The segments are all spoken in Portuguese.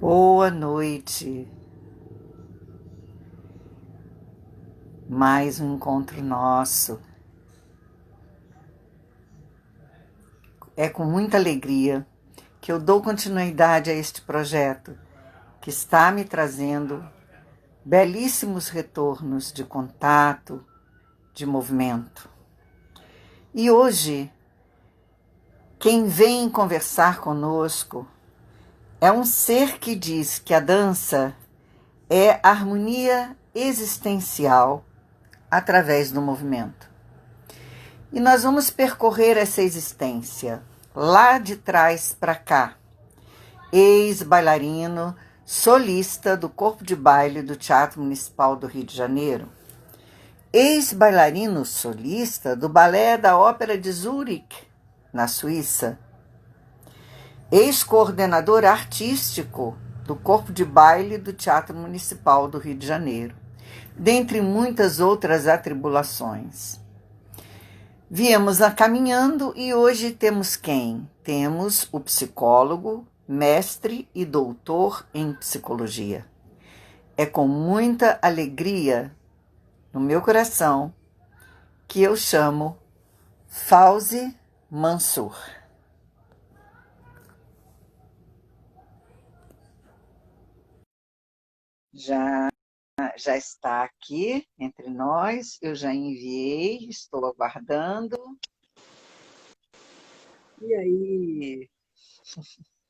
Boa noite. Mais um encontro nosso. É com muita alegria que eu dou continuidade a este projeto que está me trazendo belíssimos retornos de contato, de movimento. E hoje, quem vem conversar conosco é um ser que diz que a dança é harmonia existencial através do movimento. E nós vamos percorrer essa existência, lá de trás para cá. Ex-bailarino, solista do corpo de baile do Teatro Municipal do Rio de Janeiro. Ex-bailarino solista do Balé da Ópera de Zurique, na Suíça. Ex-coordenador artístico do corpo de baile do Teatro Municipal do Rio de Janeiro, dentre muitas outras atribulações. Viemos caminhando e hoje temos quem? Temos o psicólogo, mestre e doutor em psicologia. É com muita alegria no meu coração que eu chamo Fauzi Mansur. Já está aqui entre nós, eu já enviei, estou aguardando. E aí?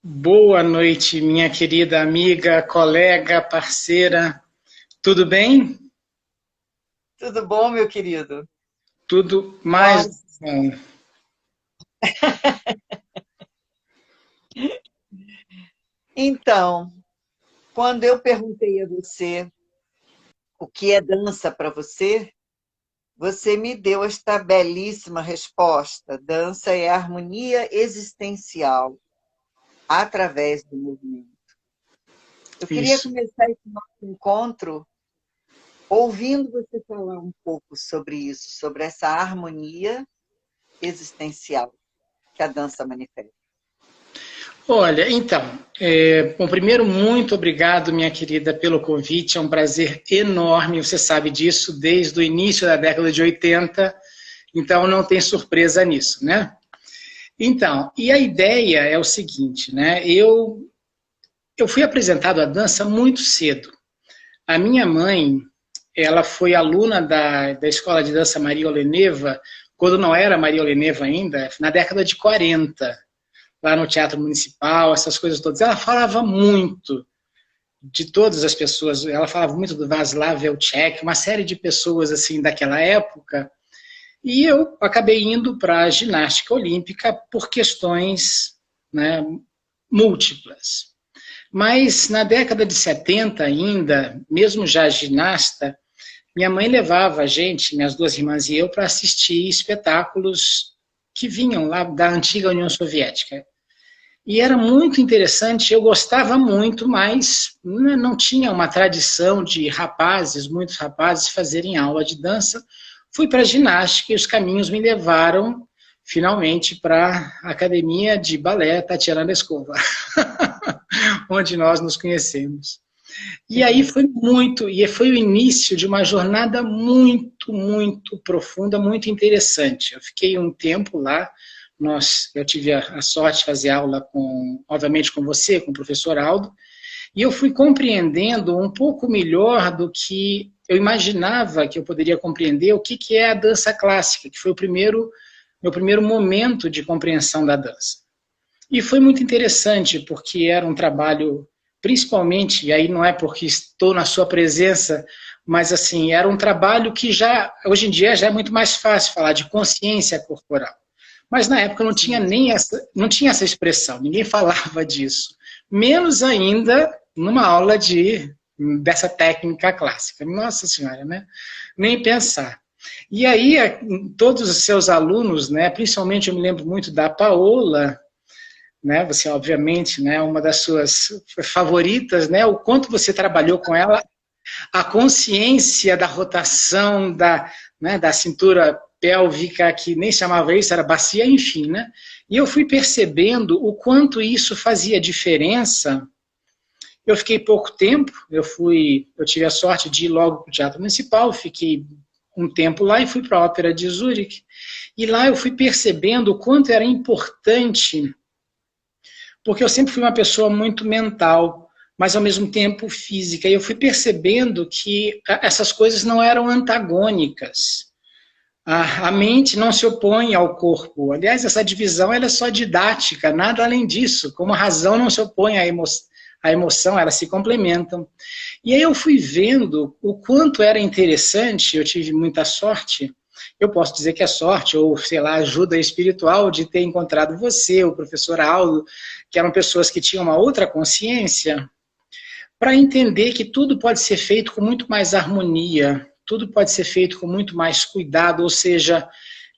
Boa noite, minha querida amiga, colega, parceira. Tudo bem? Tudo bom, meu querido? Tudo mais bom. Então, quando eu perguntei a você o que é dança para você, você me deu esta belíssima resposta. Dança é harmonia existencial através do movimento. Eu queria começar esse nosso encontro ouvindo você falar um pouco sobre isso, sobre essa harmonia existencial que a dança manifesta. Olha, então, bom, primeiro, muito obrigado, minha querida, pelo convite. É um prazer enorme, você sabe disso, desde o início da década de 80, então não tem surpresa nisso, né? Então, e a ideia é o seguinte, né? Eu fui apresentado à dança muito cedo. A minha mãe, ela foi aluna da Escola de Dança Maria Oleneva, quando não era Maria Oleneva ainda, na década de 40, lá no Teatro Municipal, essas coisas todas. Ela falava muito de todas as pessoas, ela falava muito do Václav Velček, uma série de pessoas assim daquela época, e eu acabei indo para a ginástica olímpica por questões, né, múltiplas. Mas na década de 70 ainda, mesmo já ginasta, minha mãe levava a gente, minhas duas irmãs e eu, para assistir espetáculos que vinham lá da antiga União Soviética. E era muito interessante, eu gostava muito, mas não tinha uma tradição de rapazes, muitos rapazes, fazerem aula de dança. Fui para a ginástica e os caminhos me levaram, finalmente, para a Academia de Balé Tatiana Leskova, onde nós nos conhecemos. E aí foi foi o início de uma jornada muito, muito profunda, muito interessante. Eu fiquei um tempo lá, eu tive a sorte de fazer aula obviamente com você, com o professor Aldo, e eu fui compreendendo um pouco melhor do que eu imaginava que eu poderia compreender o que é a dança clássica, que foi meu primeiro momento de compreensão da dança. E foi muito interessante, porque era um trabalho, principalmente, e aí não é porque estou na sua presença, mas assim, era um trabalho que hoje em dia já é muito mais fácil falar de consciência corporal. Mas na época não tinha essa expressão, ninguém falava disso. Menos ainda numa aula dessa técnica clássica. Nossa Senhora, né? Nem pensar. E aí, todos os seus alunos, né, principalmente eu me lembro muito da Paola, né, você obviamente, né, uma das suas favoritas, né, o quanto você trabalhou com ela, a consciência da rotação da cintura pélvica, que nem chamava isso, era bacia, enfim, né? E eu fui percebendo o quanto isso fazia diferença Eu fiquei pouco tempo, eu tive a sorte de ir logo para o Teatro Municipal, fiquei um tempo lá e fui para a Ópera de Zurique. E lá eu fui percebendo o quanto era importante, porque eu sempre fui uma pessoa muito mental, mas ao mesmo tempo física, e eu fui percebendo que essas coisas não eram antagônicas. A mente não se opõe ao corpo. Aliás, essa divisão ela é só didática, nada além disso. Como a razão não se opõe à emoção, elas se complementam. E aí eu fui vendo o quanto era interessante, eu tive muita sorte, eu posso dizer que é sorte, ou sei lá, ajuda espiritual de ter encontrado você, o professor Aldo, que eram pessoas que tinham uma outra consciência, para entender que tudo pode ser feito com muito mais harmonia, tudo pode ser feito com muito mais cuidado, ou seja,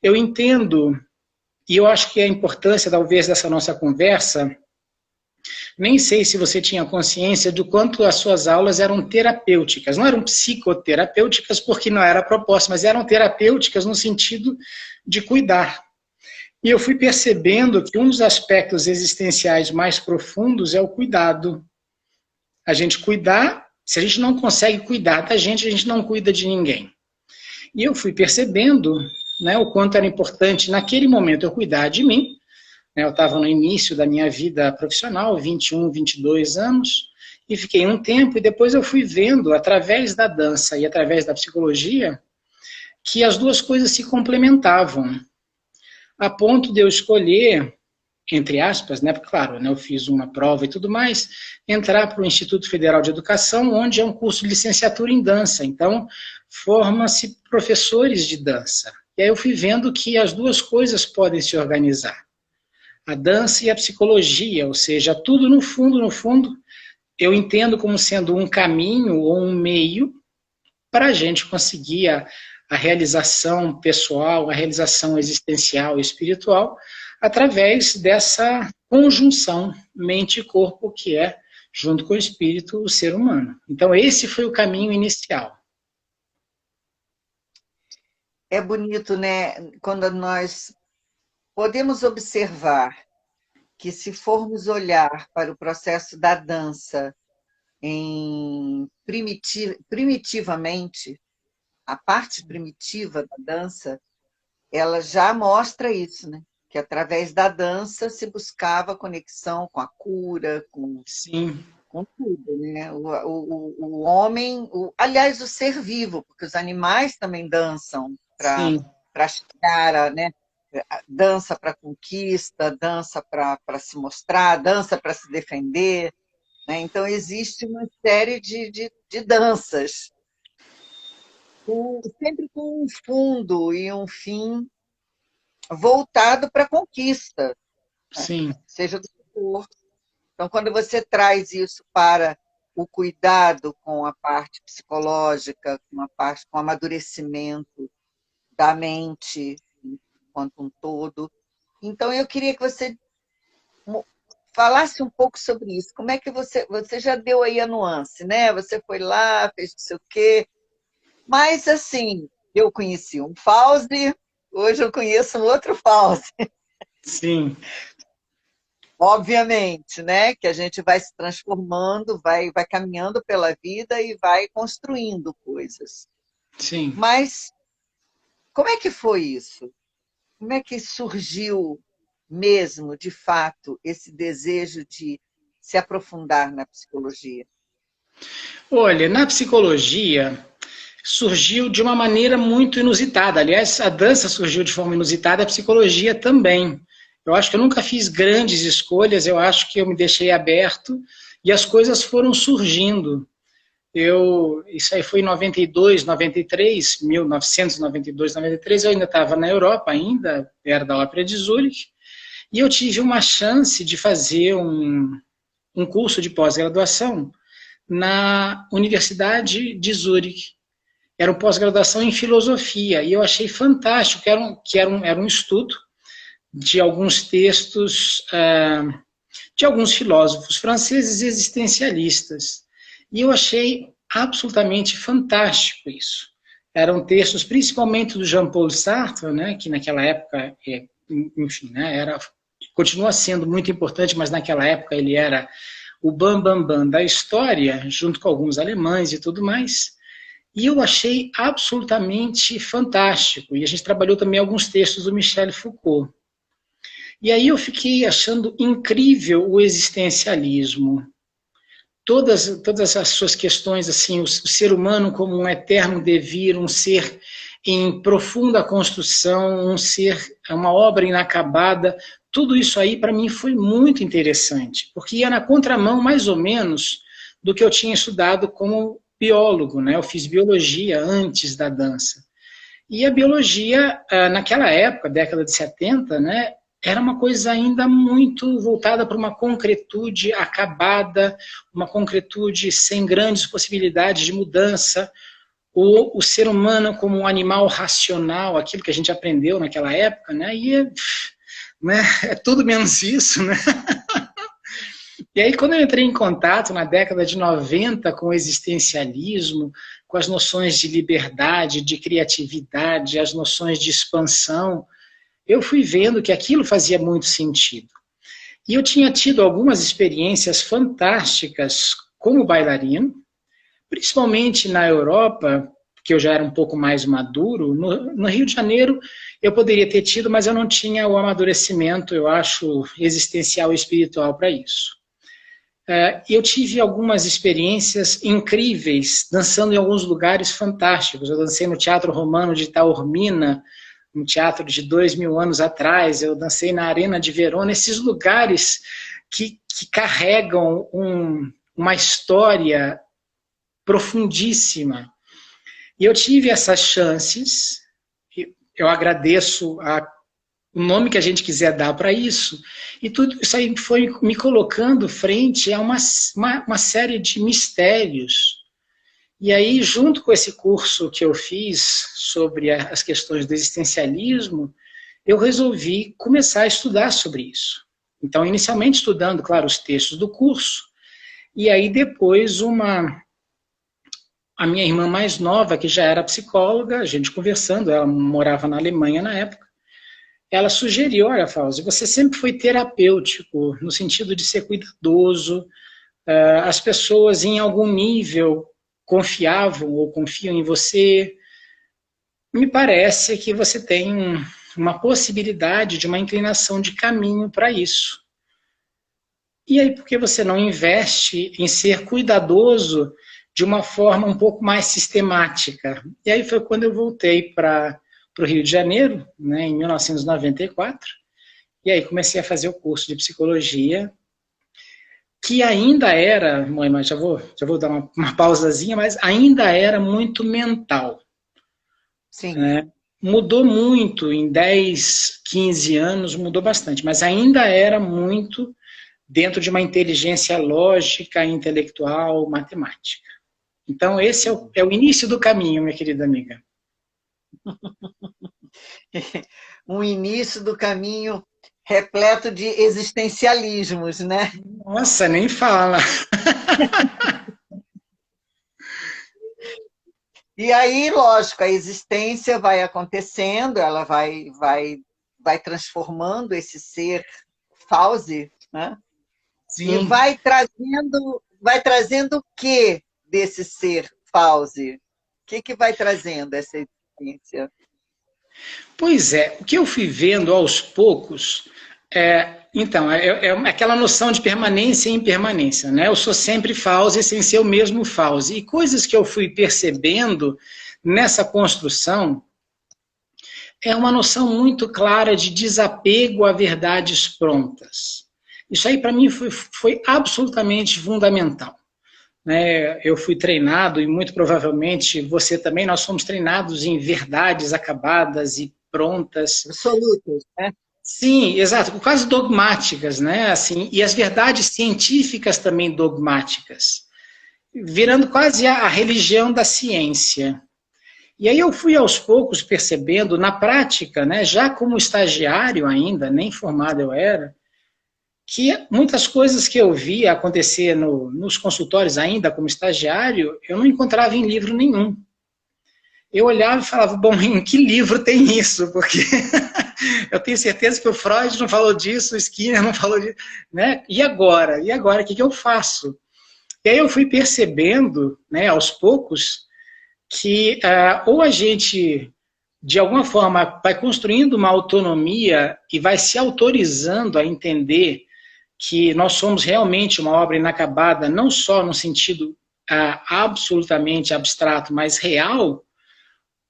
eu entendo, e eu acho que a importância, talvez, dessa nossa conversa, nem sei se você tinha consciência do quanto as suas aulas eram terapêuticas, não eram psicoterapêuticas porque não era a proposta, mas eram terapêuticas no sentido de cuidar. E eu fui percebendo que um dos aspectos existenciais mais profundos é o cuidado. A gente cuidar, se a gente não consegue cuidar da gente, a gente não cuida de ninguém. E eu fui percebendo, né, o quanto era importante, naquele momento, eu cuidar de mim. Eu estava no início da minha vida profissional, 21, 22 anos, e fiquei um tempo, e depois eu fui vendo, através da dança e através da psicologia, que as duas coisas se complementavam, a ponto de eu escolher, entre aspas, né, claro, né, eu fiz uma prova e tudo mais, entrar para o Instituto Federal de Educação, onde é um curso de licenciatura em dança. Então, forma-se professores de dança. E aí eu fui vendo que as duas coisas podem se organizar. A dança e a psicologia, ou seja, tudo no fundo, eu entendo como sendo um caminho ou um meio para a gente conseguir a realização pessoal, a realização existencial e espiritual, através dessa conjunção mente e corpo que é, junto com o espírito, o ser humano. Então, esse foi o caminho inicial. É bonito, né? Quando nós podemos observar que, se formos olhar para o processo da dança primitivamente, a parte primitiva da dança, ela já mostra isso, né? Que através da dança se buscava conexão com a cura, Sim. com tudo, né? O homem, aliás, o ser vivo, porque os animais também dançam para chegar, né? Dança para conquista, dança para se mostrar, dança para se defender, né? Então, existe uma série de danças, sempre com um fundo e um fim voltado para a conquista, né? Sim. Seja do que for. Então, quando você traz isso para o cuidado com a parte psicológica, com o amadurecimento da mente quanto um todo, então eu queria que você falasse um pouco sobre isso. Como é que você já deu aí a nuance, né? Você foi lá, fez não sei o quê, mas assim, eu conheci um Fauzi, hoje eu conheço um outro Fauzi. Sim. Obviamente, né? Que a gente vai se transformando, vai caminhando pela vida e vai construindo coisas. Sim. Mas como é que foi isso? Como é que surgiu mesmo, de fato, esse desejo de se aprofundar na psicologia? Olha, na psicologia surgiu de uma maneira muito inusitada. Aliás, a dança surgiu de forma inusitada, a psicologia também. Eu acho que eu nunca fiz grandes escolhas, eu acho que eu me deixei aberto e as coisas foram surgindo. Isso aí foi em 92, 93, 1992, 93, eu ainda estava na Europa, ainda era da Ópera de Zurique, e eu tive uma chance de fazer um curso de pós-graduação na Universidade de Zurique. Era uma pós-graduação em filosofia, e eu achei fantástico, que era um estudo de alguns textos de alguns filósofos franceses existencialistas. E eu achei absolutamente fantástico isso. Eram textos principalmente do Jean-Paul Sartre, né, que naquela época, enfim, né, continua sendo muito importante, mas naquela época ele era o bam, bam, bam da história, junto com alguns alemães e tudo mais. E eu achei absolutamente fantástico. E a gente trabalhou também alguns textos do Michel Foucault. E aí eu fiquei achando incrível o existencialismo. Todas as suas questões, assim, o ser humano como um eterno devir, um ser em profunda construção, um ser, uma obra inacabada, tudo isso aí para mim foi muito interessante, porque ia na contramão mais ou menos do que eu tinha estudado como biólogo, né? Eu fiz biologia antes da dança. E a biologia, naquela época, década de 70, né, era uma coisa ainda muito voltada para uma concretude acabada, uma concretude sem grandes possibilidades de mudança. O ser humano como um animal racional, aquilo que a gente aprendeu naquela época, né, é tudo menos isso, né? E aí, quando eu entrei em contato na década de 90 com o existencialismo, com as noções de liberdade, de criatividade, as noções de expansão, eu fui vendo que aquilo fazia muito sentido. E eu tinha tido algumas experiências fantásticas como bailarino, principalmente na Europa, que eu já era um pouco mais maduro. No Rio de Janeiro eu poderia ter tido, mas eu não tinha o amadurecimento, eu acho, existencial e espiritual para isso. Eu tive algumas experiências incríveis, dançando em alguns lugares fantásticos. Eu dancei no Teatro Romano de Taormina, um teatro de 2000 anos atrás, eu dancei na Arena de Verona, esses lugares que carregam uma história profundíssima. E eu tive essas chances, eu agradeço o nome que a gente quiser dar para isso, e tudo isso aí foi me colocando frente a uma série de mistérios. E aí, junto com esse curso que eu fiz sobre as questões do existencialismo, eu resolvi começar a estudar sobre isso. Então, inicialmente estudando, claro, os textos do curso, e aí depois a minha irmã mais nova, que já era psicóloga, a gente conversando, ela morava na Alemanha na época, ela sugeriu, olha, Fauzi, você sempre foi terapêutico, no sentido de ser cuidadoso, as pessoas em algum nível confiavam ou confiam em você, me parece que você tem uma possibilidade de uma inclinação de caminho para isso. E aí, por que você não investe em ser cuidadoso de uma forma um pouco mais sistemática? E aí foi quando eu voltei para o Rio de Janeiro, né, em 1994, e aí comecei a fazer o curso de psicologia, que ainda era, mãe, já vou dar uma pausazinha, mas ainda era muito mental. Sim. Né? Mudou muito, em 10, 15 anos mudou bastante, mas ainda era muito dentro de uma inteligência lógica, intelectual, matemática. Então esse é o início do caminho, minha querida amiga. Um início do caminho repleto de existencialismos, né? Nossa, nem fala. E aí, lógico, a existência vai acontecendo, ela vai transformando esse ser Fauzi, né? Sim. E vai trazendo o que desse ser Fauzi? O que vai trazendo essa existência? Pois é, o que eu fui vendo aos poucos é aquela noção de permanência e impermanência, né? Eu sou sempre Fauzi sem ser o mesmo Fauzi. E coisas que eu fui percebendo nessa construção é uma noção muito clara de desapego a verdades prontas. Isso aí para mim foi absolutamente fundamental. Né? Eu fui treinado, e muito provavelmente você também, nós fomos treinados em verdades acabadas e prontas. Absolutas, né? Sim, exato, quase dogmáticas, né? Assim, e as verdades científicas também dogmáticas, virando quase a religião da ciência. E aí eu fui aos poucos percebendo, na prática, né, já como estagiário ainda, nem formado eu era, que muitas coisas que eu via acontecer nos consultórios ainda como estagiário, eu não encontrava em livro nenhum. eu olhava e falava, bom, em que livro tem isso? Porque eu tenho certeza que o Freud não falou disso, o Skinner não falou disso, né? E agora? E agora, o que eu faço? E aí eu fui percebendo, né, aos poucos, que ou a gente, de alguma forma, vai construindo uma autonomia e vai se autorizando a entender que nós somos realmente uma obra inacabada, não só no sentido absolutamente abstrato, mas real.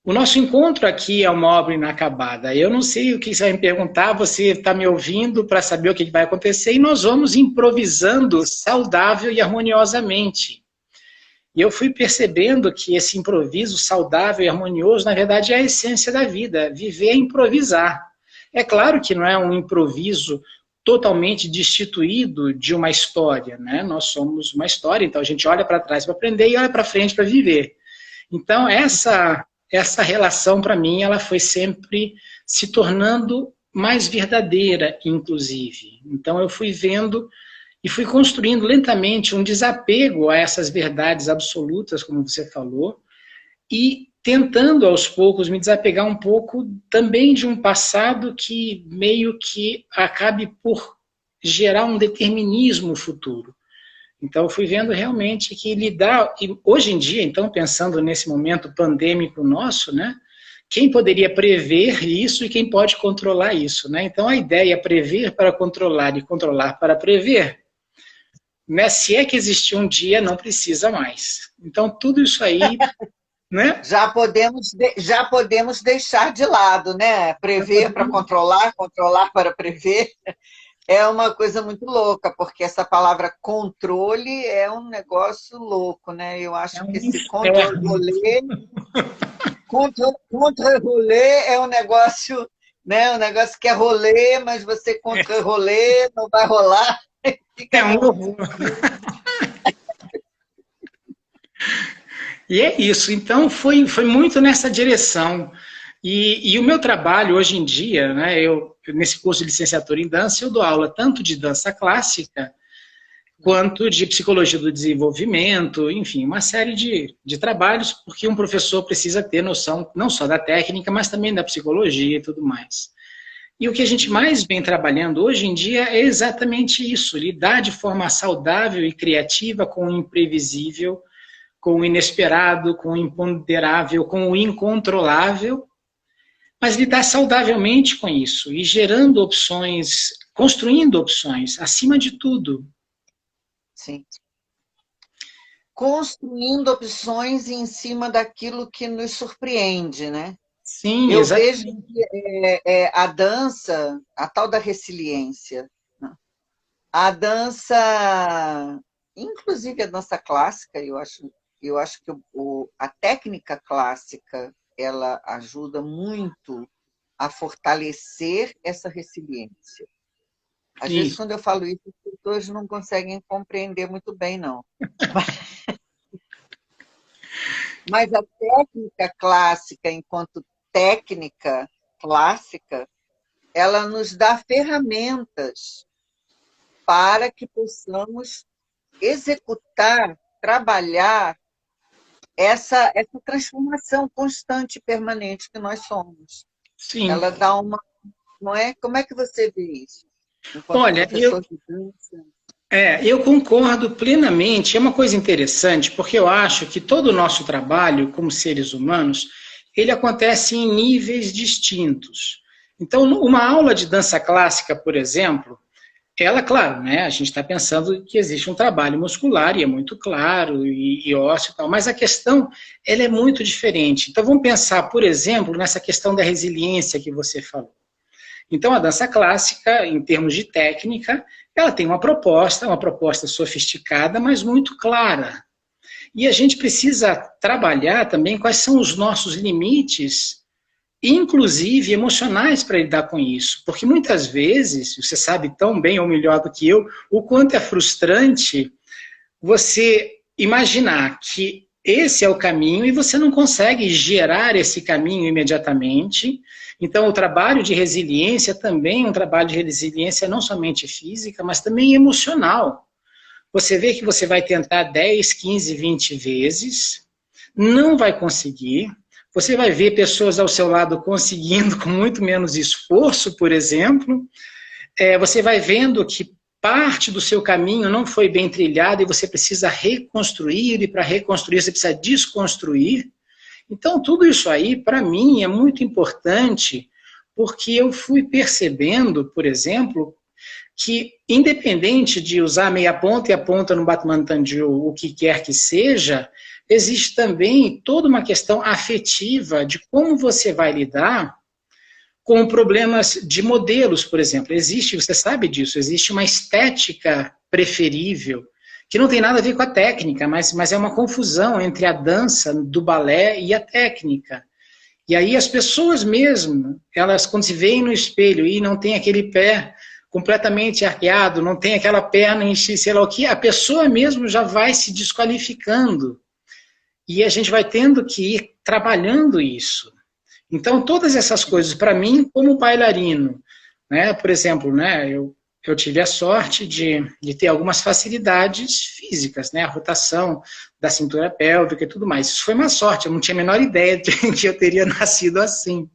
O nosso encontro aqui é uma obra inacabada. Eu não sei o que você vai me perguntar, você está me ouvindo para saber o que vai acontecer, e nós vamos improvisando saudável e harmoniosamente. E eu fui percebendo que esse improviso saudável e harmonioso, na verdade, é a essência da vida. Viver é improvisar. É claro que não é um improviso totalmente destituído de uma história, né? Nós somos uma história, então a gente olha para trás para aprender e olha para frente para viver. Então, essa relação, para mim, ela foi sempre se tornando mais verdadeira, inclusive. Então, eu fui vendo e fui construindo lentamente um desapego a essas verdades absolutas, como você falou, e tentando, aos poucos, me desapegar um pouco também de um passado que meio que acabe por gerar um determinismo futuro. Então, eu fui vendo realmente que lidar, e hoje em dia, então, pensando nesse momento pandêmico nosso, né, quem poderia prever isso e quem pode controlar isso, né? Então, a ideia é prever para controlar e controlar para prever, né? Se é que existir um dia, não precisa mais. Então, tudo isso aí, né? Já podemos deixar de lado, né? Prever para controlar, controlar para prever. É uma coisa muito louca, porque essa palavra controle é um negócio louco, né? Eu acho que esse controle é um negócio, né? Um negócio que é rolê, mas você contra-rolê, não vai rolar. É um horror. E é isso. Então, foi muito nessa direção. E o meu trabalho hoje em dia, né, nesse curso de licenciatura em dança, eu dou aula tanto de dança clássica, quanto de psicologia do desenvolvimento, enfim, uma série de trabalhos, porque um professor precisa ter noção não só da técnica, mas também da psicologia e tudo mais. E o que a gente mais vem trabalhando hoje em dia é exatamente isso, lidar de forma saudável e criativa com o imprevisível, com o inesperado, com o imponderável, com o incontrolável, mas lidar saudavelmente com isso e gerando opções, construindo opções, acima de tudo. Sim. Construindo opções em cima daquilo que nos surpreende, né? Sim, Eu exatamente. vejo que a dança, a tal da resiliência, né? A dança, inclusive a dança clássica, eu acho que a técnica clássica ela ajuda muito a fortalecer essa resiliência. Às vezes, Isso. quando eu falo isso, as pessoas não conseguem compreender muito bem, não. Mas a técnica clássica, enquanto técnica clássica, ela nos dá ferramentas para que possamos executar, trabalhar essa transformação constante e permanente que nós somos. Sim. Ela dá uma... Não é? Como é que você vê isso? Enquanto Olha, professor de dança. eu concordo plenamente. É uma coisa interessante, porque eu acho que todo o nosso trabalho como seres humanos, ele acontece em níveis distintos. Então, uma aula de dança clássica, por exemplo, ela, claro, né, a gente está pensando que existe um trabalho muscular, e é muito claro, e ósseo e tal, mas a questão, ela é muito diferente. Então, vamos pensar, por exemplo, nessa questão da resiliência que você falou. Então, a dança clássica, em termos de técnica, ela tem uma proposta sofisticada, mas muito clara. E a gente precisa trabalhar também quais são os nossos limites, inclusive emocionais, para lidar com isso. Porque muitas vezes, você sabe tão bem ou melhor do que eu, o quanto é frustrante você imaginar que esse é o caminho e você não consegue gerar esse caminho imediatamente. Então, o trabalho de resiliência também é um trabalho de resiliência não somente física, mas também emocional. Você vê que você vai tentar 10, 15, 20 vezes, não vai conseguir, você vai ver pessoas ao seu lado conseguindo com muito menos esforço, por exemplo. Você vai vendo que parte do seu caminho não foi bem trilhado e você precisa reconstruir, e para reconstruir você precisa desconstruir. Então, tudo isso aí, para mim, é muito importante, porque eu fui percebendo, por exemplo, que independente de usar meia ponta e a ponta no Batmantandio, o que quer que seja, existe também toda uma questão afetiva de como você vai lidar com problemas de modelos, por exemplo. Existe, você sabe disso, existe uma estética preferível, que não tem nada a ver com a técnica, mas é uma confusão entre a dança do balé e a técnica. E aí as pessoas mesmo, elas quando se veem no espelho e não tem aquele pé completamente arqueado, não tem aquela perna em sei lá o que, a pessoa mesmo já vai se desqualificando. E a gente vai tendo que ir trabalhando isso. Então, todas essas coisas, para mim, como bailarino, né, por exemplo, né, eu tive a sorte de ter algumas facilidades físicas, né, a rotação da cintura pélvica e tudo mais. Isso foi uma sorte, eu não tinha a menor ideia de que eu teria nascido assim.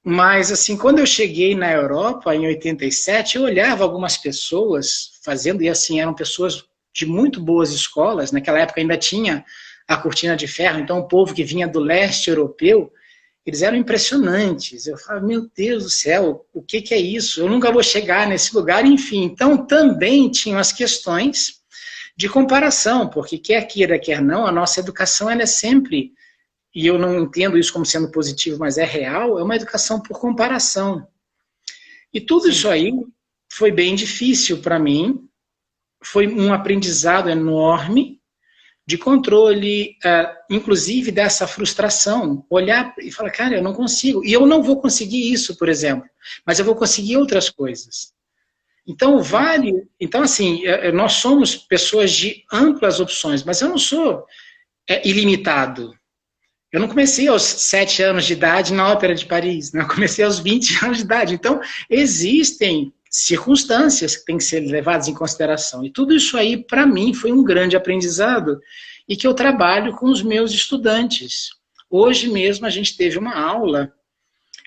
Mas, assim, quando eu cheguei na Europa, em 87, eu olhava algumas pessoas fazendo, e assim, eram pessoas de muito boas escolas, naquela época ainda tinha a cortina de ferro, então o povo que vinha do leste europeu, eles eram impressionantes. Eu falava, meu Deus do céu, o que é isso? Eu nunca vou chegar nesse lugar, enfim. Então, também tinham as questões de comparação, porque quer queira, quer não, a nossa educação ela é sempre, e eu não entendo isso como sendo positivo, mas é real, é uma educação por comparação. E tudo Sim. isso aí foi bem difícil para mim, foi um aprendizado enorme, de controle, inclusive dessa frustração, olhar e falar, cara, eu não consigo, e eu não vou conseguir isso, por exemplo, mas eu vou conseguir outras coisas. Então, então assim, nós somos pessoas de amplas opções, mas eu não sou ilimitado. Eu não comecei aos 7 anos de idade na Ópera de Paris, né? Eu comecei aos 20 anos de idade. Então, existem circunstâncias que têm que ser levadas em consideração. E tudo isso aí, para mim, foi um grande aprendizado e que eu trabalho com os meus estudantes. Hoje mesmo a gente teve uma aula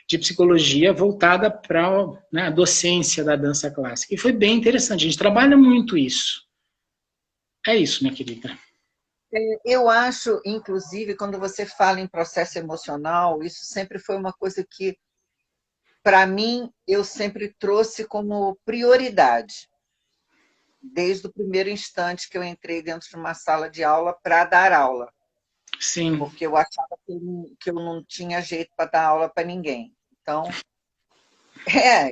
de psicologia voltada para, né, a docência da dança clássica. E foi bem interessante, a gente trabalha muito isso. É isso, minha querida. Eu acho, inclusive, quando você fala em processo emocional, isso sempre foi uma coisa que, para mim, eu sempre trouxe como prioridade, desde o primeiro instante que eu entrei dentro de uma sala de aula para dar aula, Sim. porque eu achava que eu não tinha jeito para dar aula para ninguém. Então,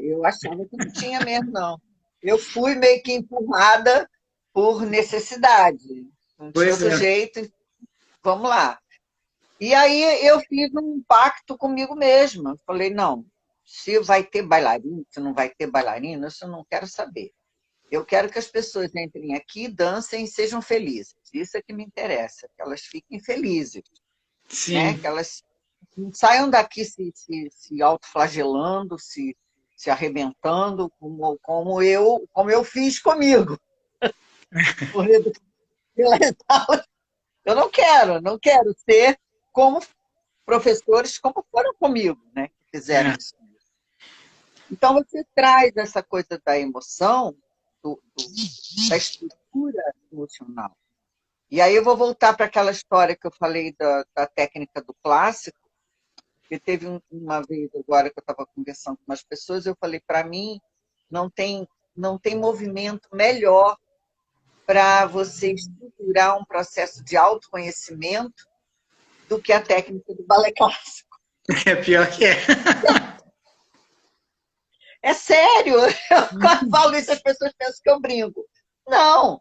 eu achava que não tinha mesmo, não. Eu fui meio que empurrada por necessidade. Não tinha Pois outro é. jeito, vamos lá. E aí eu fiz um pacto comigo mesma. Falei, não, se vai ter bailarino, se não vai ter bailarina, isso eu não quero saber. Eu quero que as pessoas entrem aqui, dancem e sejam felizes. Isso é que me interessa, que elas fiquem felizes, né? Sim. Que elas não saiam daqui se autoflagelando, se arrebentando, como eu fiz comigo. Eu não quero ser como professores, como foram comigo, né? Que fizeram isso. Então, você traz essa coisa da emoção, da estrutura emocional. E aí eu vou voltar para aquela história que eu falei da técnica do clássico, que teve uma vez agora que eu estava conversando com umas pessoas, eu falei, para mim, não tem movimento melhor para você estruturar um processo de autoconhecimento do que a técnica do balé clássico. É pior que é. É sério, eu falo isso, as pessoas pensam que eu brinco. Não,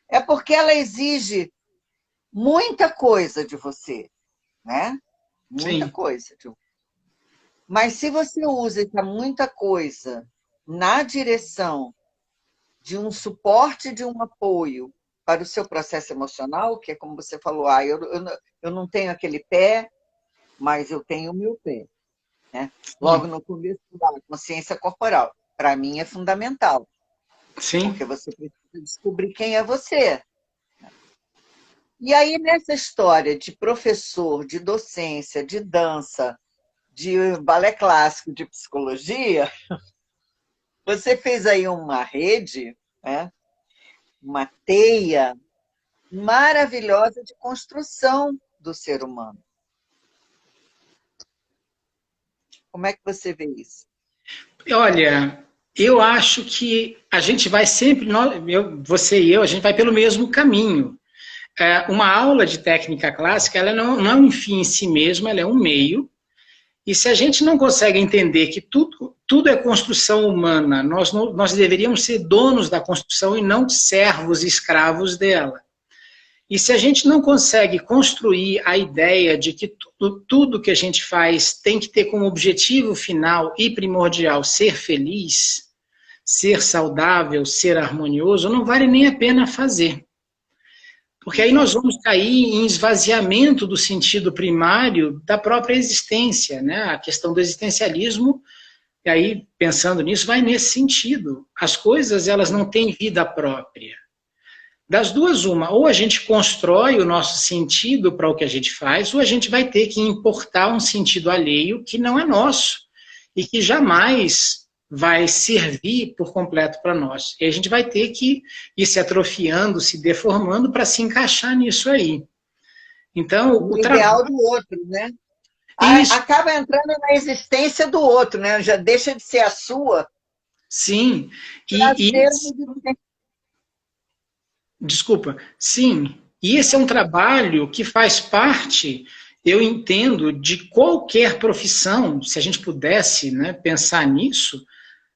é porque ela exige muita coisa de você, né? Muita Sim. coisa. Mas se você usa essa muita coisa na direção de um suporte, de um apoio para o seu processo emocional, que é como você falou, eu não tenho aquele pé, mas eu tenho o meu pé. Né? Logo no começo, a consciência corporal, para mim, é fundamental, Sim. porque você precisa descobrir quem é você. E aí, nessa história de professor, de docência, de dança, de balé clássico, de psicologia, você fez aí uma rede, né? Uma teia maravilhosa de construção do ser humano. Como é que você vê isso? Olha, eu acho que a gente vai sempre, você e eu, a gente vai pelo mesmo caminho. Uma aula de técnica clássica, ela não é um fim em si mesma, ela é um meio. E se a gente não consegue entender que tudo é construção humana, nós deveríamos ser donos da construção e não servos e escravos dela. E se a gente não consegue construir a ideia de que tudo que a gente faz tem que ter como objetivo final e primordial ser feliz, ser saudável, ser harmonioso, não vale nem a pena fazer. Porque aí nós vamos cair em esvaziamento do sentido primário da própria existência, né? A questão do existencialismo, e aí, pensando nisso, vai nesse sentido. As coisas, elas não têm vida própria. Das duas, uma, ou a gente constrói o nosso sentido para o que a gente faz, ou a gente vai ter que importar um sentido alheio que não é nosso, e que jamais vai servir por completo para nós. E a gente vai ter que ir se atrofiando, se deformando para se encaixar nisso aí. Então, o ideal do outro, né? Acaba entrando na existência do outro, né? Já deixa de ser a sua. Sim. Desculpa. Sim. E esse é um trabalho que faz parte, eu entendo, de qualquer profissão, se a gente pudesse, né, pensar nisso,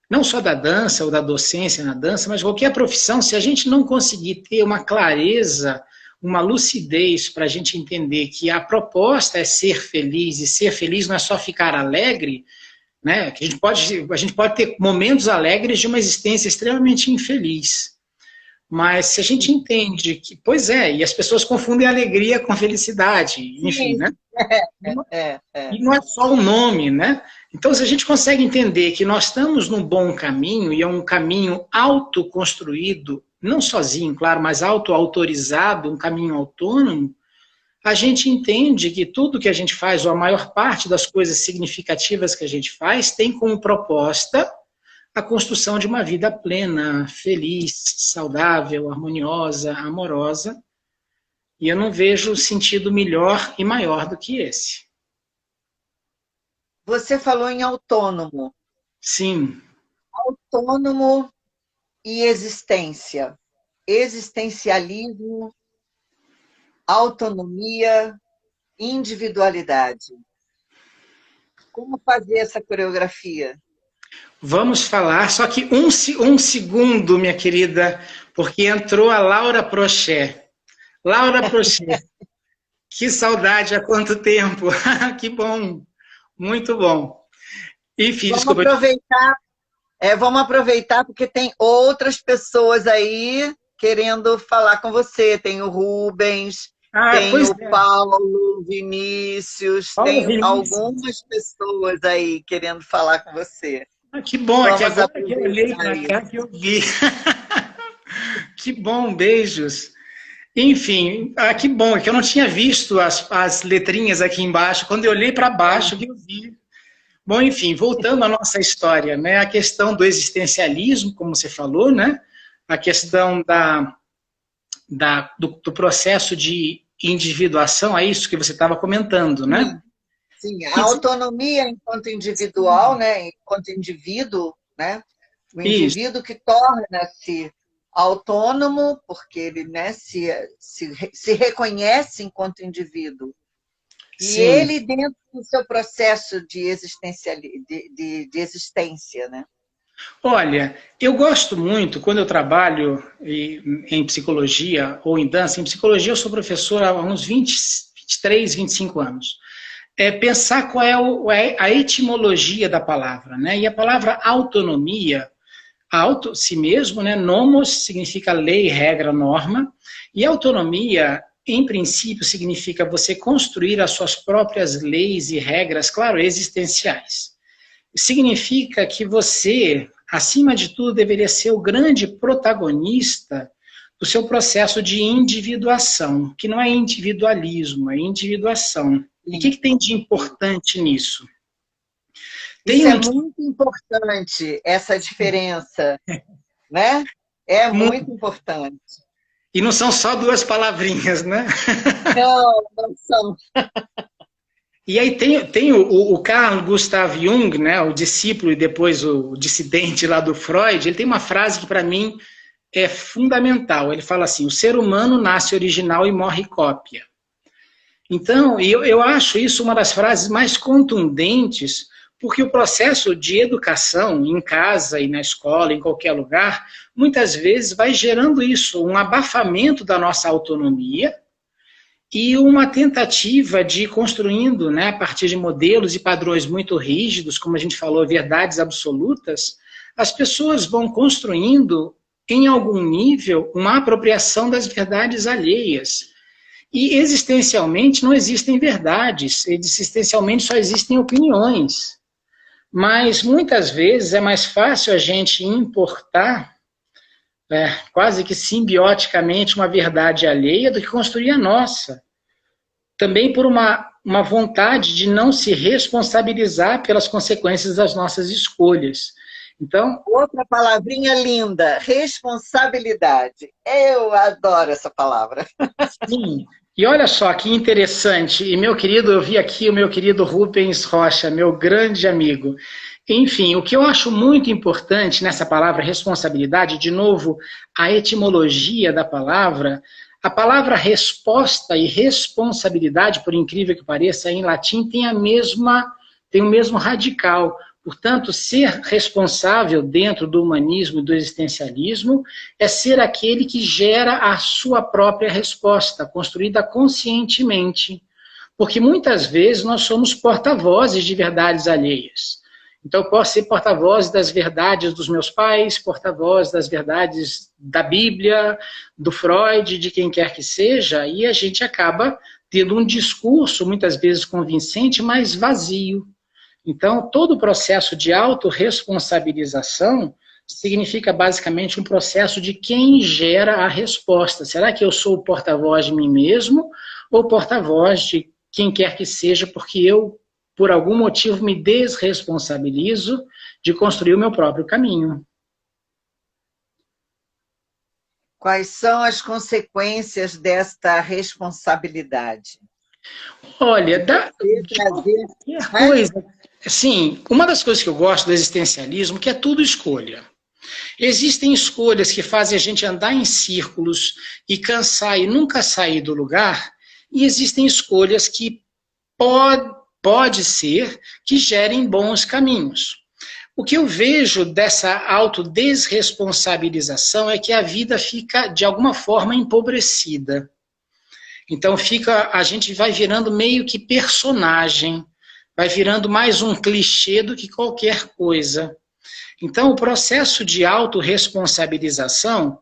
não só da dança ou da docência na dança, mas qualquer profissão, se a gente não conseguir ter uma clareza, uma lucidez para a gente entender que a proposta é ser feliz, e ser feliz não é só ficar alegre, né? Que a gente pode ter momentos alegres de uma existência extremamente infeliz. Mas se a gente entende que, pois é, e as pessoas confundem alegria com felicidade, enfim, né? E não é só o nome, né? Então, se a gente consegue entender que nós estamos num bom caminho, e é um caminho autoconstruído, não sozinho, claro, mas auto-autorizado, um caminho autônomo, a gente entende que tudo que a gente faz, ou a maior parte das coisas significativas que a gente faz, tem como proposta a construção de uma vida plena, feliz, saudável, harmoniosa, amorosa. E eu não vejo sentido melhor e maior do que esse. Você falou em autônomo. Sim. Autônomo e existência. Existencialismo, autonomia, individualidade. Como fazer essa coreografia? Vamos falar, só que um segundo, minha querida, porque entrou a Laura Prochet. Laura Prochet, que saudade, há quanto tempo. Que bom, muito bom. Enfim, desculpa. Vamos aproveitar porque tem outras pessoas aí querendo falar com você. Tem o Rubens, tem o Paulo, Vinícius, tem algumas pessoas aí querendo falar com você. Que bom, é que agora que eu olhei para cá que eu vi. Que bom, beijos. Enfim, que bom, é que eu não tinha visto as letrinhas aqui embaixo. Quando eu olhei para baixo, que eu vi. Bom, enfim, voltando à nossa história, né? A questão do existencialismo, como você falou, né? A questão do processo de individuação, é isso que você estava comentando, né? Sim, a autonomia enquanto individual, né? Enquanto indivíduo, né? O indivíduo que torna-se autônomo, porque ele, né, se reconhece enquanto indivíduo. E ele dentro do seu processo de existência, né? Olha, eu gosto muito, quando eu trabalho em psicologia ou em dança, em psicologia eu sou professor há uns 23, 25 anos, pensar qual é a etimologia da palavra, né? E a palavra autonomia, si mesmo, né? Nomos significa lei, regra, norma, e autonomia, em princípio, significa você construir as suas próprias leis e regras, claro, existenciais. Significa que você, acima de tudo, deveria ser o grande protagonista do o seu processo de individuação, que não é individualismo, é individuação. E o que tem de importante nisso? Isso é muito importante, essa diferença, né? É muito importante. E não são só duas palavrinhas, né? Não são. E aí tem o Carl Gustav Jung, né, o discípulo e depois o dissidente lá do Freud, ele tem uma frase que para mim é fundamental. Ele fala assim: o ser humano nasce original e morre cópia. Então, eu acho isso uma das frases mais contundentes, porque o processo de educação em casa e na escola, em qualquer lugar, muitas vezes vai gerando isso, um abafamento da nossa autonomia e uma tentativa de ir construindo, né, a partir de modelos e padrões muito rígidos, como a gente falou, verdades absolutas, as pessoas vão construindo, em algum nível, uma apropriação das verdades alheias. E existencialmente não existem verdades, existencialmente só existem opiniões. Mas muitas vezes é mais fácil a gente importar, quase que simbioticamente, uma verdade alheia do que construir a nossa. Também por uma vontade de não se responsabilizar pelas consequências das nossas escolhas. Então, outra palavrinha linda, responsabilidade. Eu adoro essa palavra. Sim. E olha só que interessante, e meu querido, eu vi aqui o meu querido Rubens Rocha, meu grande amigo. Enfim, o que eu acho muito importante nessa palavra responsabilidade, de novo, a etimologia da palavra, a palavra resposta e responsabilidade, por incrível que pareça, em latim tem o mesmo radical. Portanto, ser responsável dentro do humanismo e do existencialismo é ser aquele que gera a sua própria resposta, construída conscientemente. Porque muitas vezes nós somos porta-vozes de verdades alheias. Então, eu posso ser porta-voz das verdades dos meus pais, porta-voz das verdades da Bíblia, do Freud, de quem quer que seja, e a gente acaba tendo um discurso, muitas vezes convincente, mas vazio. Então, todo o processo de autorresponsabilização significa basicamente um processo de quem gera a resposta. Será que eu sou o porta-voz de mim mesmo ou porta-voz de quem quer que seja, porque eu, por algum motivo, me desresponsabilizo de construir o meu próprio caminho? Quais são as consequências desta responsabilidade? Olha, qualquer coisa. Sim, uma das coisas que eu gosto do existencialismo é que é tudo escolha. Existem escolhas que fazem a gente andar em círculos e cansar e nunca sair do lugar, e existem escolhas que pode ser que gerem bons caminhos. O que eu vejo dessa autodesresponsabilização é que a vida fica, de alguma forma, empobrecida. Então a gente vai virando meio que personagem, vai virando mais um clichê do que qualquer coisa. Então, o processo de autorresponsabilização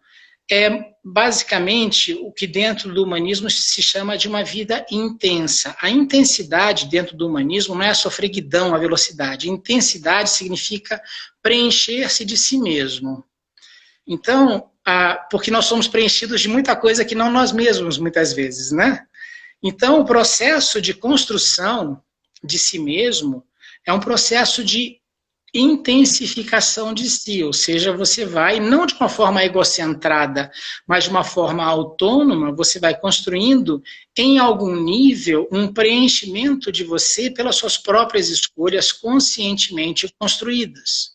é basicamente o que dentro do humanismo se chama de uma vida intensa. A intensidade dentro do humanismo não é a sofreguidão, a velocidade. Intensidade significa preencher-se de si mesmo. Então, porque nós somos preenchidos de muita coisa que não nós mesmos, muitas vezes, né? Então, o processo de construção de si mesmo é um processo de intensificação de si, ou seja, você vai, não de uma forma egocentrada, mas de uma forma autônoma, você vai construindo, em algum nível, um preenchimento de você pelas suas próprias escolhas conscientemente construídas.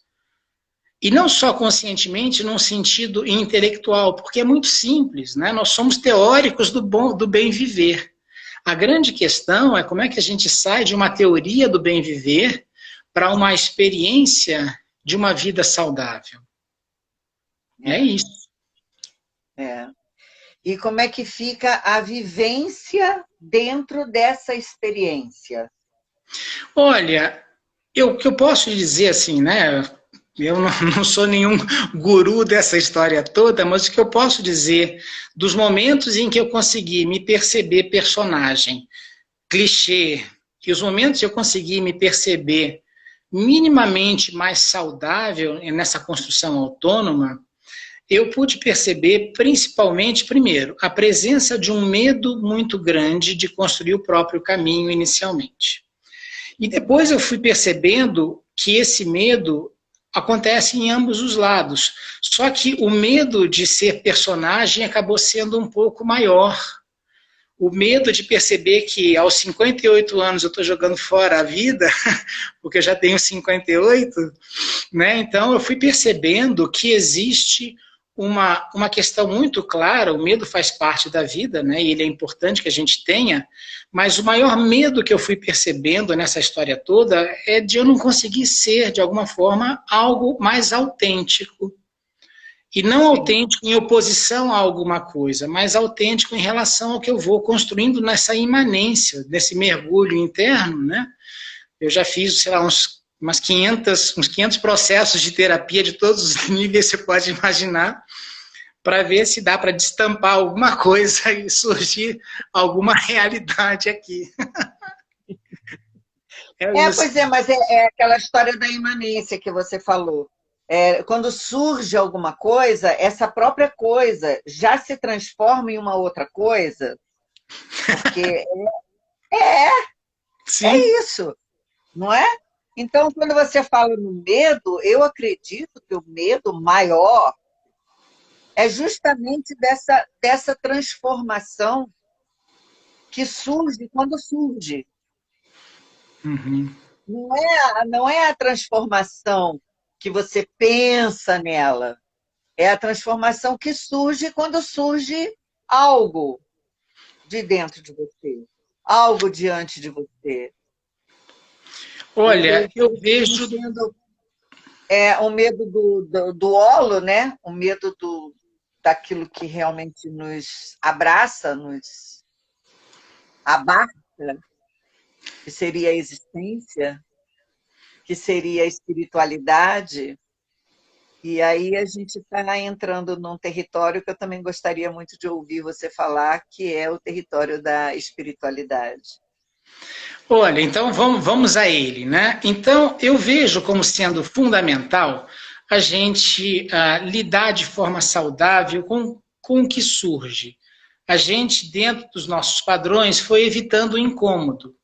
E não só conscientemente, num sentido intelectual, porque é muito simples, né? Nós somos teóricos do bem viver. A grande questão é como é que a gente sai de uma teoria do bem viver para uma experiência de uma vida saudável. É isso. E como é que fica a vivência dentro dessa experiência? Olha, o que eu posso dizer assim, né? Eu não sou nenhum guru dessa história toda, mas o que eu posso dizer dos momentos em que eu consegui me perceber personagem, clichê, e os momentos que eu consegui me perceber minimamente mais saudável nessa construção autônoma, eu pude perceber, principalmente, primeiro, a presença de um medo muito grande de construir o próprio caminho inicialmente. E depois eu fui percebendo que esse medo acontece em ambos os lados. Só que o medo de ser personagem acabou sendo um pouco maior. O medo de perceber que aos 58 anos eu estou jogando fora a vida, porque eu já tenho 58, né? Então eu fui percebendo que existe uma questão muito clara. O medo faz parte da vida, né? E ele é importante que a gente tenha, mas o maior medo que eu fui percebendo nessa história toda é de eu não conseguir ser, de alguma forma, algo mais autêntico. E não autêntico em oposição a alguma coisa, mas autêntico em relação ao que eu vou construindo nessa imanência, nesse mergulho interno, né? Eu já fiz, sei lá, uns 500 processos de terapia de todos os níveis que você pode imaginar, para ver se dá para destampar alguma coisa e surgir alguma realidade aqui. Pois é, mas é aquela história da imanência que você falou. Quando surge alguma coisa, essa própria coisa já se transforma em uma outra coisa, porque é isso, não é? Então, quando você fala no medo, eu acredito que o medo maior é justamente dessa transformação que surge quando surge. Uhum. Não é a transformação que você pensa nela, é a transformação que surge quando surge algo de dentro de você, algo diante de você. Olha, eu vejo... o medo do holo, né? O medo daquilo que realmente nos abraça, nos abarca, que seria a existência, que seria a espiritualidade. E aí a gente está entrando num território que eu também gostaria muito de ouvir você falar, que é o território da espiritualidade. Olha, então vamos a ele, né? Então, eu vejo como sendo fundamental a gente lidar de forma saudável com o que surge. A gente, dentro dos nossos padrões, foi evitando o incômodo.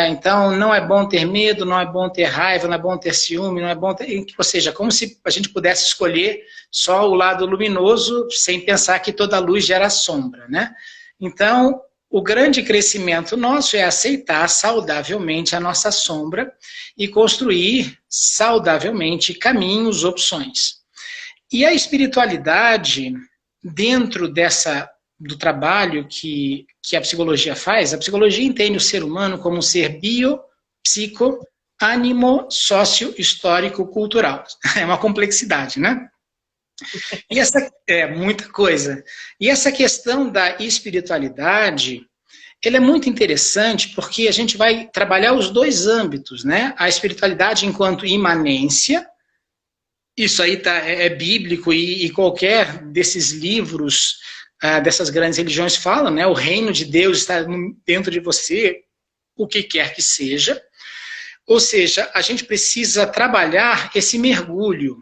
Então, não é bom ter medo, não é bom ter raiva, não é bom ter ciúme, não é bom ter... Ou seja, como se a gente pudesse escolher só o lado luminoso, sem pensar que toda luz gera sombra, né? Então, o grande crescimento nosso é aceitar saudavelmente a nossa sombra e construir saudavelmente caminhos, opções. E a espiritualidade, dentro do trabalho que a psicologia faz, a psicologia entende o ser humano como um ser bio, psico, ânimo, sócio, histórico, cultural. É uma complexidade, né? E essa é muita coisa. E essa questão da espiritualidade, ela é muito interessante porque a gente vai trabalhar os dois âmbitos, né? A espiritualidade enquanto imanência, isso aí é bíblico e qualquer desses livros dessas grandes religiões fala, né? O reino de Deus está dentro de você, o que quer que seja. Ou seja, a gente precisa trabalhar esse mergulho.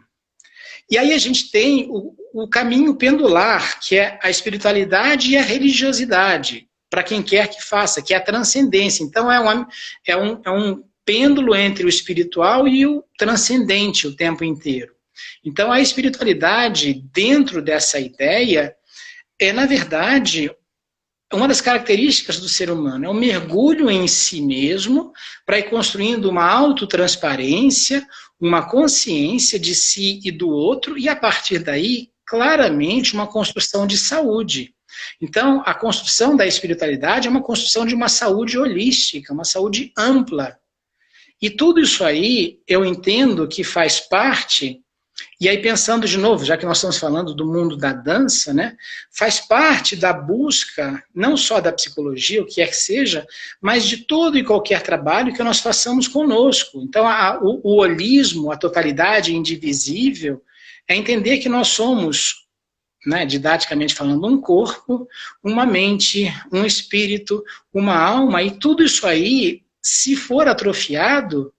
E aí a gente tem o caminho pendular, que é a espiritualidade e a religiosidade, para quem quer que faça, que é a transcendência. Então é um pêndulo entre o espiritual e o transcendente o tempo inteiro. Então a espiritualidade, dentro dessa ideia, na verdade, uma das características do ser humano é o mergulho em si mesmo para ir construindo uma autotransparência, uma consciência de si e do outro, e a partir daí, claramente, uma construção de saúde. Então, a construção da espiritualidade é uma construção de uma saúde holística, uma saúde ampla. E tudo isso aí, eu entendo que faz parte... E aí, pensando de novo, já que nós estamos falando do mundo da dança, né, faz parte da busca, não só da psicologia, o que é que seja, mas de todo e qualquer trabalho que nós façamos conosco. Então, o holismo, a totalidade indivisível, é entender que nós somos, né, didaticamente falando, um corpo, uma mente, um espírito, uma alma, e tudo isso aí, se for atrofiado,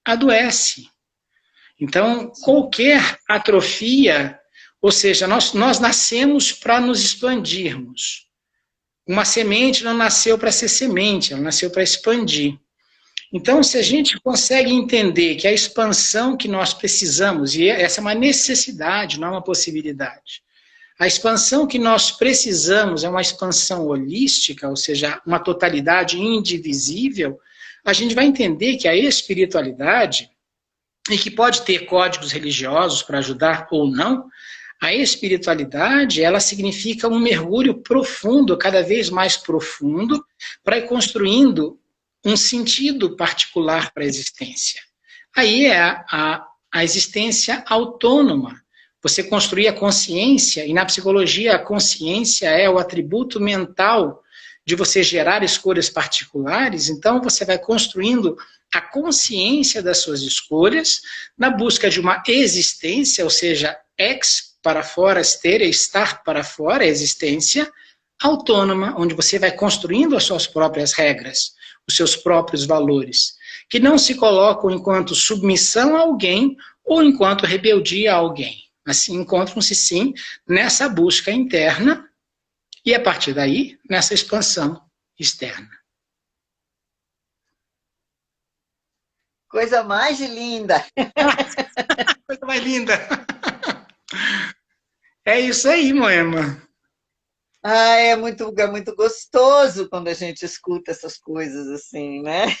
adoece. Então, qualquer atrofia, Ou seja, nós nascemos para nos expandirmos. Uma semente não nasceu para ser semente, ela nasceu para expandir. Então, se a gente consegue entender que a expansão que nós precisamos, e essa é uma necessidade, não é uma possibilidade, a expansão que nós precisamos é uma expansão holística, ou seja, uma totalidade indivisível, a gente vai entender que a espiritualidade, e que pode ter códigos religiosos para ajudar ou não, a espiritualidade, ela significa um mergulho profundo, cada vez mais profundo, para ir construindo um sentido particular para a existência. Aí é a existência autônoma. Você construir a consciência, e na psicologia a consciência é o atributo mental de você gerar escolhas particulares, então você vai construindo a consciência das suas escolhas na busca de uma existência, ou seja, ex para fora, esteria, estar para fora, existência autônoma, onde você vai construindo as suas próprias regras, os seus próprios valores, que não se colocam enquanto submissão a alguém ou enquanto rebeldia a alguém. Assim, encontram-se sim nessa busca interna e a partir daí, nessa expansão externa. Coisa mais linda! Coisa mais linda! É isso aí, Moema. É muito gostoso quando a gente escuta essas coisas assim, né?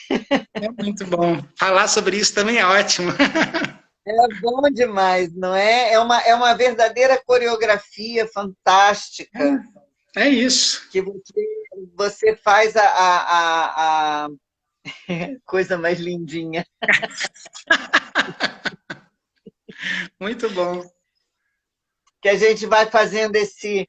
É muito bom. Falar sobre isso também é ótimo. É bom demais, não é? É uma verdadeira coreografia fantástica. É isso. Que você faz a coisa mais lindinha. Muito bom. Que a gente vai fazendo esse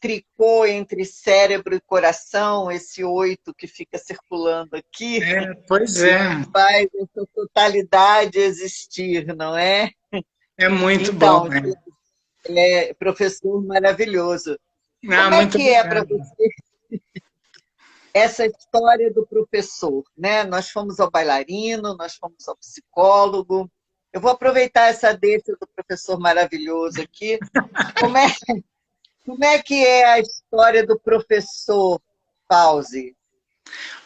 tricô entre cérebro e coração, esse 8 que fica circulando aqui, pois é. Faz essa totalidade existir, não é? É muito então, bom. Né? Professor maravilhoso. Como é que é para você essa história do professor? Né? Nós fomos ao bailarino, nós fomos ao psicólogo. Eu vou aproveitar essa deixa do professor maravilhoso aqui. Como é que é a história do professor Pause?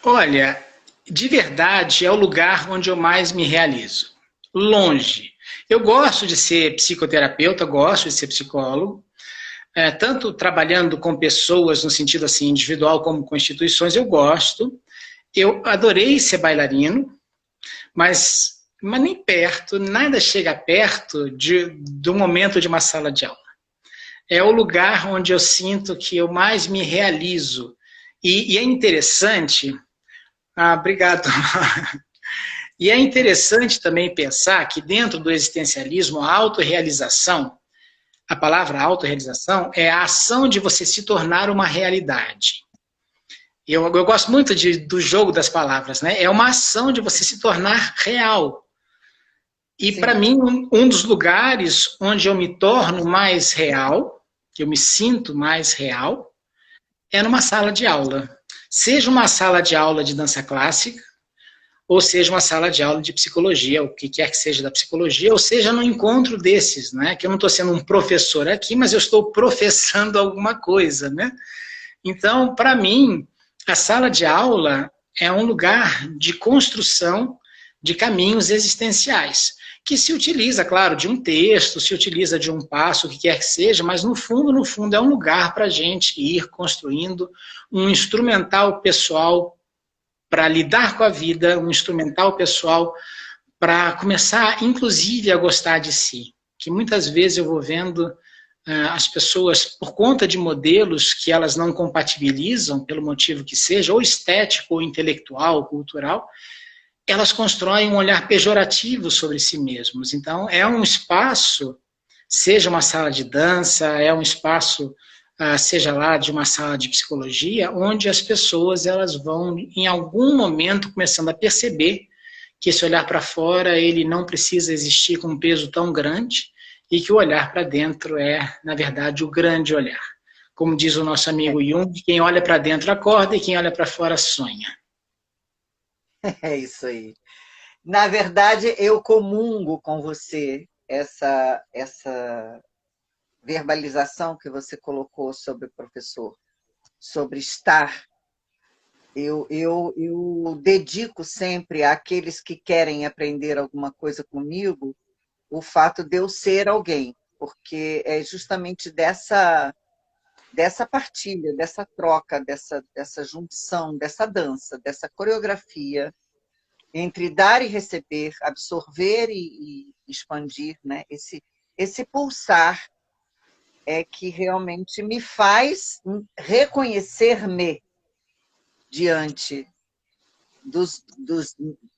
Olha, de verdade, é o lugar onde eu mais me realizo. Longe. Eu gosto de ser psicoterapeuta, gosto de ser psicólogo, tanto trabalhando com pessoas no sentido assim individual como com instituições, eu gosto. Eu adorei ser bailarino, mas nem perto, nada chega perto do momento de uma sala de aula. É o lugar onde eu sinto que eu mais me realizo. E é interessante... obrigado. E é interessante também pensar que dentro do existencialismo, a autorrealização, a palavra autorrealização é a ação de você se tornar uma realidade. Eu gosto muito do jogo das palavras, né? É uma ação de você se tornar real. E para mim, um dos lugares onde eu me torno mais real, que eu me sinto mais real, é numa sala de aula. Seja uma sala de aula de dança clássica, ou seja uma sala de aula de psicologia, o que quer que seja da psicologia, ou seja no encontro desses, né? Que eu não estou sendo um professor aqui, mas eu estou professando alguma coisa, né? Então, para mim, a sala de aula é um lugar de construção de caminhos existenciais, que se utiliza, claro, de um texto, se utiliza de um passo, o que quer que seja, mas no fundo é um lugar para a gente ir construindo um instrumental pessoal para lidar com a vida, um instrumental pessoal para começar, inclusive, a gostar de si. Que muitas vezes eu vou vendo as pessoas, por conta de modelos que elas não compatibilizam, pelo motivo que seja, ou estético, ou intelectual, ou cultural, elas constroem um olhar pejorativo sobre si mesmos. Então, é um espaço, seja uma sala de dança, é um espaço, seja lá de uma sala de psicologia, onde as pessoas elas vão, em algum momento, começando a perceber que esse olhar para fora ele não precisa existir com um peso tão grande e que o olhar para dentro é, na verdade, o grande olhar. Como diz o nosso amigo Jung, quem olha para dentro acorda e quem olha para fora sonha. É isso aí. Na verdade, eu comungo com você. essa verbalização que você colocou sobre o professor, sobre estar. Eu dedico sempre àqueles que querem aprender alguma coisa comigo o fato de eu ser alguém, porque é justamente dessa partilha, dessa troca, dessa junção, dessa dança, dessa coreografia entre dar e receber, absorver e expandir, né? Esse pulsar é que realmente me faz reconhecer-me diante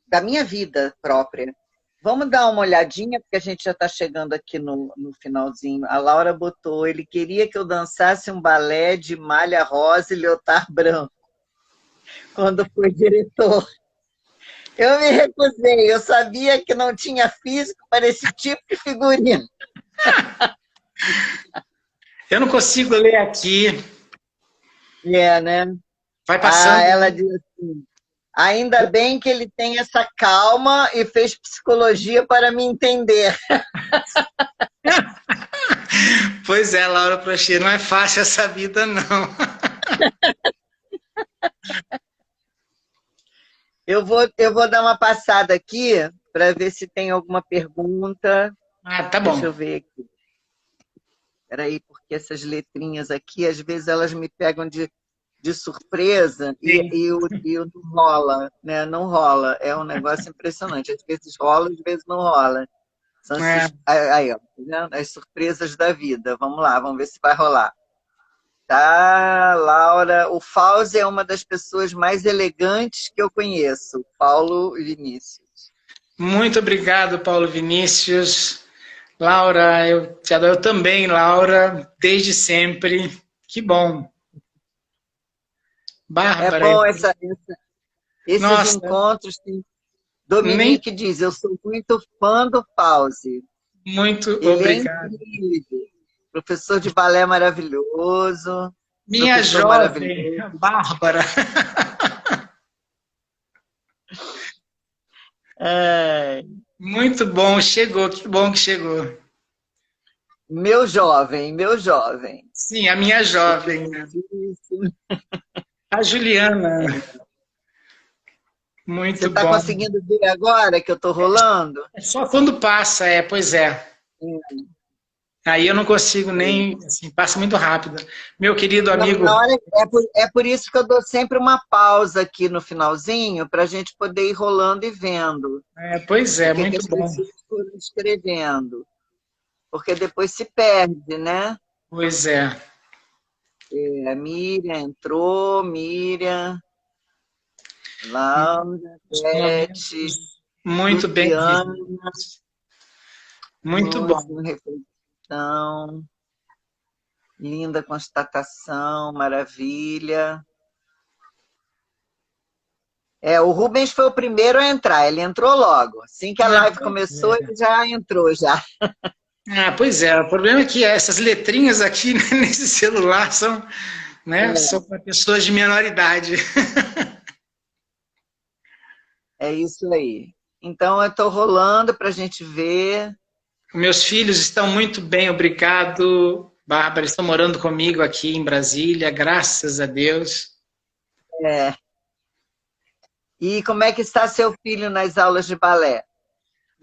da minha vida própria. Vamos dar uma olhadinha, porque a gente já está chegando aqui no finalzinho. A Laura botou, ele queria que eu dançasse um balé de malha rosa e leotar branco, quando foi diretor. Eu me recusei, eu sabia que não tinha físico para esse tipo de figurino. Eu não consigo ler aqui. É, né? Vai passando. Ela diz assim, ainda bem que ele tem essa calma e fez psicologia para me entender. Pois é, Laura Prochê, não é fácil essa vida, não. Eu vou dar uma passada aqui para ver se tem alguma pergunta. Tá bom. Deixa eu ver aqui. Espera aí, porque essas letrinhas aqui, às vezes elas me pegam de surpresa e não rola, né? Não rola. É um negócio impressionante. Às vezes rola, às vezes não rola. São aí, ó, as surpresas da vida. Vamos lá, vamos ver se vai rolar. Tá, Laura. O Fauzi é uma das pessoas mais elegantes que eu conheço. Paulo Vinícius. Muito obrigado, Paulo Vinícius. Laura, eu te adoro. Eu também, Laura, desde sempre. Que bom. Bárbara. É bom esses encontros. Dominique diz, eu sou muito fã do Fauzi. Muito Ele obrigado. É incrível. Professor de balé maravilhoso. Minha jovem, Bárbara. Muito bom, chegou, que bom que chegou. Meu jovem. Sim, a minha jovem. A Juliana. Muito Você bom. Você está conseguindo ver agora que eu estou rolando? É só quando passa, pois é. Aí eu não consigo nem, assim, passa muito rápido. Meu querido amigo... Na hora, é por isso que eu dou sempre uma pausa aqui no finalzinho, para a gente poder ir rolando e vendo. Pois é, muito bom. As pessoas foram escrevendo. Porque depois se perde, né? Pois é. A Miriam entrou, Laura, Beth, muito bem. Muito bom. Reflexão, linda constatação, maravilha. O Rubens foi o primeiro a entrar, ele entrou logo. Assim que a live começou, ele já entrou, já. Pois é, o problema é que essas letrinhas aqui nesse celular são, são para pessoas de menor idade. É isso aí. Então, eu estou rolando para a gente ver. Meus filhos estão muito bem, obrigado. Bárbara, estão morando comigo aqui em Brasília, graças a Deus. E como é que está seu filho nas aulas de balé?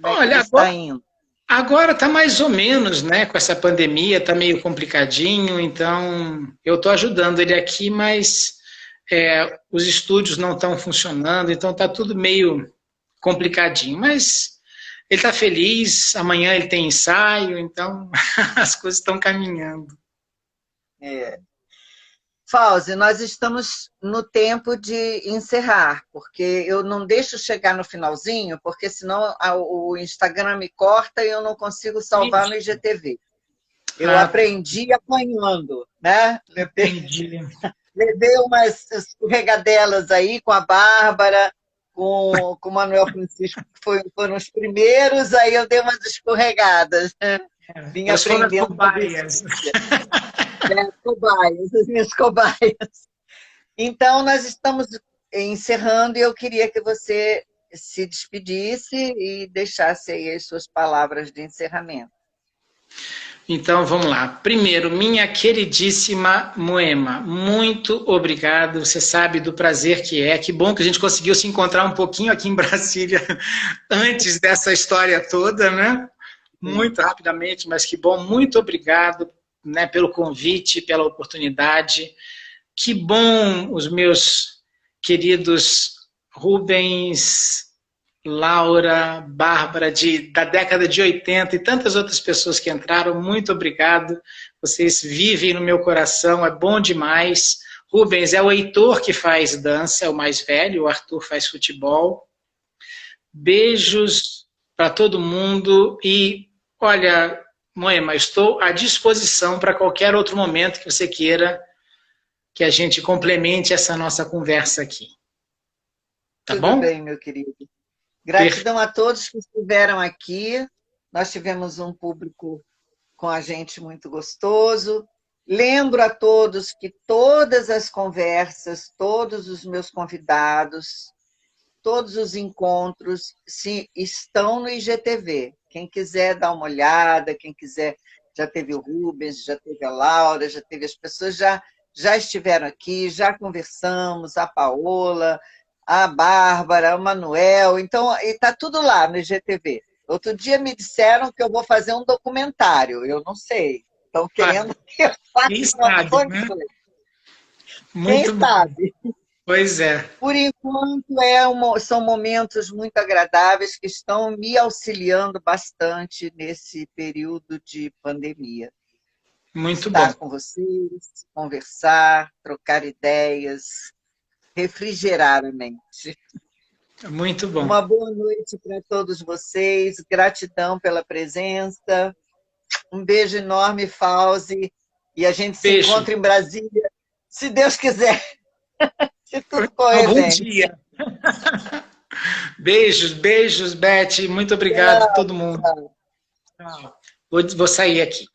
Olha, está indo? Agora está mais ou menos, né? Com essa pandemia, está meio complicadinho, então eu estou ajudando ele aqui, mas os estúdios não estão funcionando, então está tudo meio complicadinho, mas ele está feliz, amanhã ele tem ensaio, então as coisas estão caminhando. Fauzi, nós estamos no tempo de encerrar, porque eu não deixo chegar no finalzinho, porque senão o Instagram me corta e eu não consigo salvar no IGTV. Eu aprendi apanhando, né? Entendi. Levei umas escorregadelas aí com a Bárbara, com o Manuel Francisco, que foram os primeiros, aí eu dei umas escorregadas. Vim aprendendo. Cobaias. Cobaias, as minhas cobaias. Então, nós estamos encerrando e eu queria que você se despedisse e deixasse aí as suas palavras de encerramento. Então, vamos lá. Primeiro, minha queridíssima Moema, muito obrigado. Você sabe do prazer que é. Que bom que a gente conseguiu se encontrar um pouquinho aqui em Brasília antes dessa história toda, né? Muito rapidamente, mas que bom. Muito obrigado, né, pelo convite, pela oportunidade. Que bom os meus queridos Rubens, Laura, Bárbara, da década de 80 e tantas outras pessoas que entraram, muito obrigado. Vocês vivem no meu coração, é bom demais. Rubens é o Heitor que faz dança, é o mais velho, o Arthur faz futebol. Beijos para todo mundo e, olha, Moema, estou à disposição para qualquer outro momento que você queira que a gente complemente essa nossa conversa aqui. Tá bom? Tudo bem, meu querido. Gratidão a todos que estiveram aqui. Nós tivemos um público com a gente muito gostoso. Lembro a todos que todas as conversas, todos os meus convidados, todos os encontros estão no IGTV. Quem quiser dar uma olhada, quem quiser, já teve o Rubens, já teve a Laura, já teve as pessoas, já estiveram aqui, já conversamos, a Paola, a Bárbara, o Manuel, então está tudo lá no IGTV. Outro dia me disseram que eu vou fazer um documentário, eu não sei. Estão querendo que eu faça uma coisa. Quem sabe? Pois é. Por enquanto, são momentos muito agradáveis que estão me auxiliando bastante nesse período de pandemia. Muito Estar bom. com vocês, conversar, trocar ideias, refrigerar a mente. Muito bom. Uma boa noite para todos vocês, gratidão pela presença, um beijo enorme, Fauzi, e a gente se encontra em Brasília, se Deus quiser, se tudo correr bem. Algum dia. Beijos, Beth, muito obrigado a todo mundo. Vou sair aqui.